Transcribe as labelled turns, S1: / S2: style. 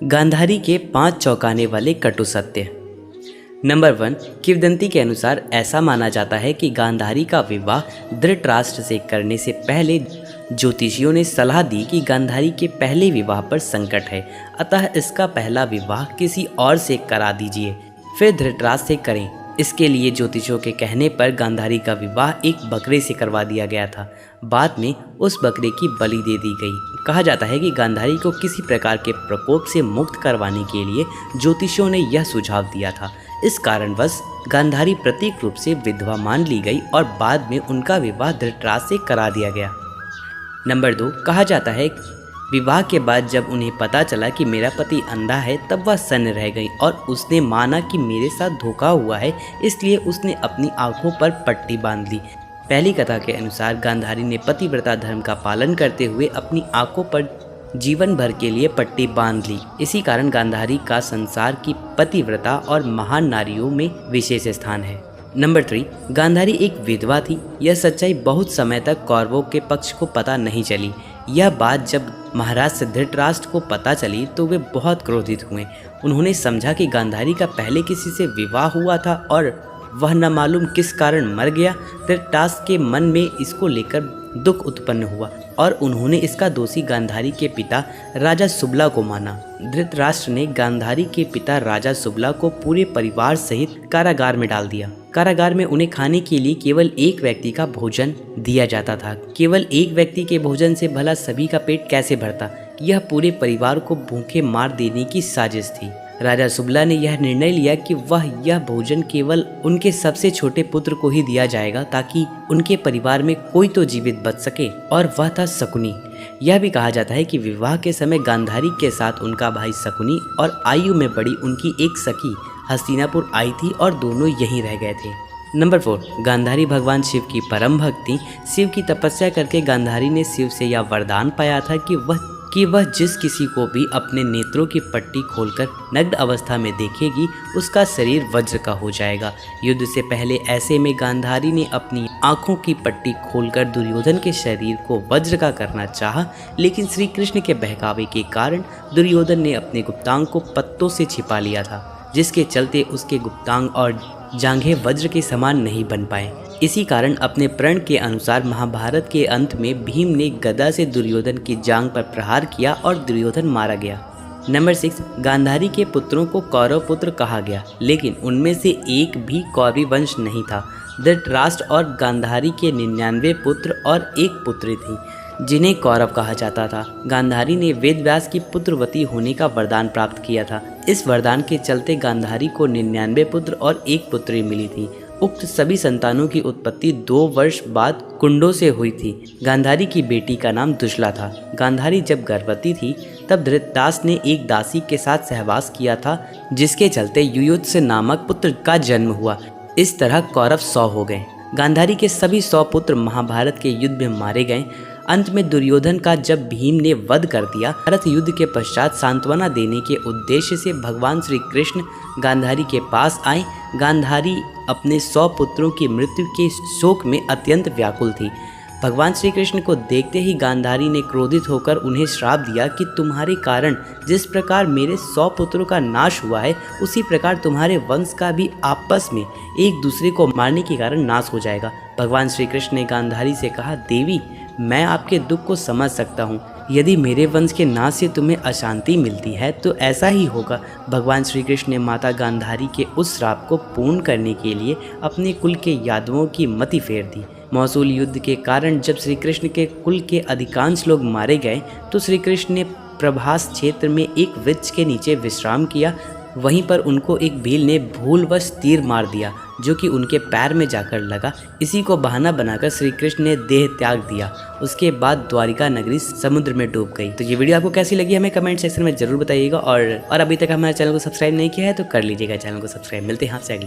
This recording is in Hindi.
S1: गांधारी के 5 चौंकाने वाले कटु सत्य। नंबर 1, किंवदंती के अनुसार ऐसा माना जाता है कि गांधारी का विवाह धृतराष्ट्र से करने से पहले ज्योतिषियों ने सलाह दी कि गांधारी के पहले विवाह पर संकट है, अतः इसका पहला विवाह किसी और से करा दीजिए, फिर धृतराष्ट्र से करें। इसके लिए ज्योतिषियों के कहने पर गांधारी का विवाह एक बकरे से करवा दिया गया था। बाद में उस बकरे की बलि दे दी गई। कहा जाता है कि गांधारी को किसी प्रकार के प्रकोप से मुक्त करवाने के लिए ज्योतिषियों ने यह सुझाव दिया था। इस कारणवश गांधारी प्रतीक रूप से विधवा मान ली गई और बाद में उनका विवाह धृतराष्ट्र से करा दिया गया। नंबर 2, कहा जाता है विवाह के बाद जब उन्हें पता चला कि मेरा पति अंधा है, तब वह सन्न रह गई और उसने माना कि मेरे साथ धोखा हुआ है, इसलिए उसने अपनी आंखों पर पट्टी बांध ली। पहली कथा के अनुसार गांधारी ने पतिव्रता धर्म का पालन करते हुए अपनी आंखों पर जीवन भर के लिए पट्टी बांध ली। इसी कारण गांधारी का संसार की पतिव्रता और महान नारियों में विशेष स्थान है। नंबर 3, गांधारी एक विधवा थी। यह सच्चाई बहुत समय तक कौरवों के पक्ष को पता नहीं चली। यह बात जब महाराज धृतराष्ट्र को पता चली तो वे बहुत क्रोधित हुए। उन्होंने समझा कि गांधारी का पहले किसी से विवाह हुआ था और वह न मालूम किस कारण मर गया। धृतराष्ट्र के मन में इसको लेकर दुख उत्पन्न हुआ और उन्होंने इसका दोषी गांधारी के पिता राजा सुबला को माना। धृतराष्ट्र ने गांधारी के पिता राजा सुबला को पूरे परिवार सहित कारागार में डाल दिया। कारागार में उन्हें खाने के लिए केवल एक व्यक्ति का भोजन दिया जाता था। केवल एक व्यक्ति के भोजन से भला सभी का पेट कैसे भरता? यह पूरे परिवार को भूखे मार देने की साजिश थी। राजा सुबला ने यह निर्णय लिया कि वह यह भोजन केवल उनके सबसे छोटे पुत्र को ही दिया जाएगा, ताकि उनके परिवार में कोई तो जीवित बच सके, और वह था शकुनी। यह भी कहा जाता है कि विवाह के समय गांधारी के साथ उनका भाई शकुनी और आयु में बड़ी उनकी एक सखी हस्तिनापुर आई थी और दोनों यहीं रह गए थे। नंबर 4, गांधारी भगवान शिव की परम भक्त थी। शिव की तपस्या करके गांधारी ने शिव से यह वरदान पाया था कि वह जिस किसी को भी अपने नेत्रों की पट्टी खोलकर नग्न अवस्था में देखेगी, उसका शरीर वज्र का हो जाएगा। युद्ध से पहले ऐसे में गांधारी ने अपनी आंखों की पट्टी खोलकर दुर्योधन के शरीर को वज्र का करना चाहा, लेकिन श्री कृष्ण के बहकावे के कारण दुर्योधन ने अपने गुप्तांग को पत्तों से छिपा लिया था, जिसके चलते उसके गुप्तांग और जांघें वज्र के समान नहीं बन पाए। इसी कारण अपने प्रण के अनुसार महाभारत के अंत में भीम ने गदा से दुर्योधन की जांघ पर प्रहार किया और दुर्योधन मारा गया। नंबर 6, गांधारी के पुत्रों को कौरव पुत्र कहा गया, लेकिन उनमें से एक भी कौरवी वंश नहीं था। धृतराष्ट्र और गांधारी के 99 पुत्र और एक पुत्री थी, जिन्हें कौरव कहा जाता था। गांधारी ने वेदव्यास की पुत्रवती होने का वरदान प्राप्त किया था। इस वरदान के चलते गांधारी को 99 पुत्र और एक पुत्री मिली थी। उक्त सभी संतानों की उत्पत्ति 2 वर्ष बाद कुंडों से हुई थी। गांधारी की बेटी का नाम दुशला था। गांधारी जब गर्भवती थी तब धृतराष्ट्र ने एक दासी के साथ सहवास किया था, जिसके चलते युयुत्स्य नामक पुत्र का जन्म हुआ। इस तरह कौरव 100 हो गए। गांधारी के सभी 100 पुत्र महाभारत के युद्ध में मारे गए। अंत में दुर्योधन का जब भीम ने वध कर दिया, भारत युद्ध के पश्चात सांत्वना देने के उद्देश्य से भगवान श्री कृष्ण गांधारी के पास आए। गांधारी अपने 100 पुत्रों की मृत्यु के शोक में अत्यंत व्याकुल थी। भगवान श्री कृष्ण को देखते ही गांधारी ने क्रोधित होकर उन्हें श्राप दिया कि तुम्हारे कारण जिस प्रकार मेरे 100 पुत्रों का नाश हुआ है, उसी प्रकार तुम्हारे वंश का भी आपस में एक दूसरे को मारने के कारण नाश हो जाएगा। भगवान श्री कृष्ण ने गांधारी से कहा, देवी, मैं आपके दुख को समझ सकता हूँ। यदि मेरे वंश के नाश से तुम्हें अशांति मिलती है तो ऐसा ही होगा। भगवान श्री कृष्ण ने माता गांधारी के उस श्राप को पूर्ण करने के लिए अपने कुल के यादवों की मति फेर दी। मौसूल युद्ध के कारण जब श्री कृष्ण के कुल के अधिकांश लोग मारे गए तो श्री कृष्ण ने प्रभास क्षेत्र में एक वृक्ष के नीचे विश्राम किया। वहीं पर उनको एक भील ने भूलवश तीर मार दिया, जो कि उनके पैर में जाकर लगा। इसी को बहाना बनाकर श्री कृष्ण ने देह त्याग दिया। उसके बाद द्वारिका नगरी समुद्र में डूब गई। तो ये वीडियो आपको कैसी लगी हमें कमेंट सेक्शन में जरूर बताइएगा, और अभी तक हमारे चैनल को सब्सक्राइब नहीं किया है तो कर लीजिएगा चैनल को सब्सक्राइब। मिलते हैं आपसे अगले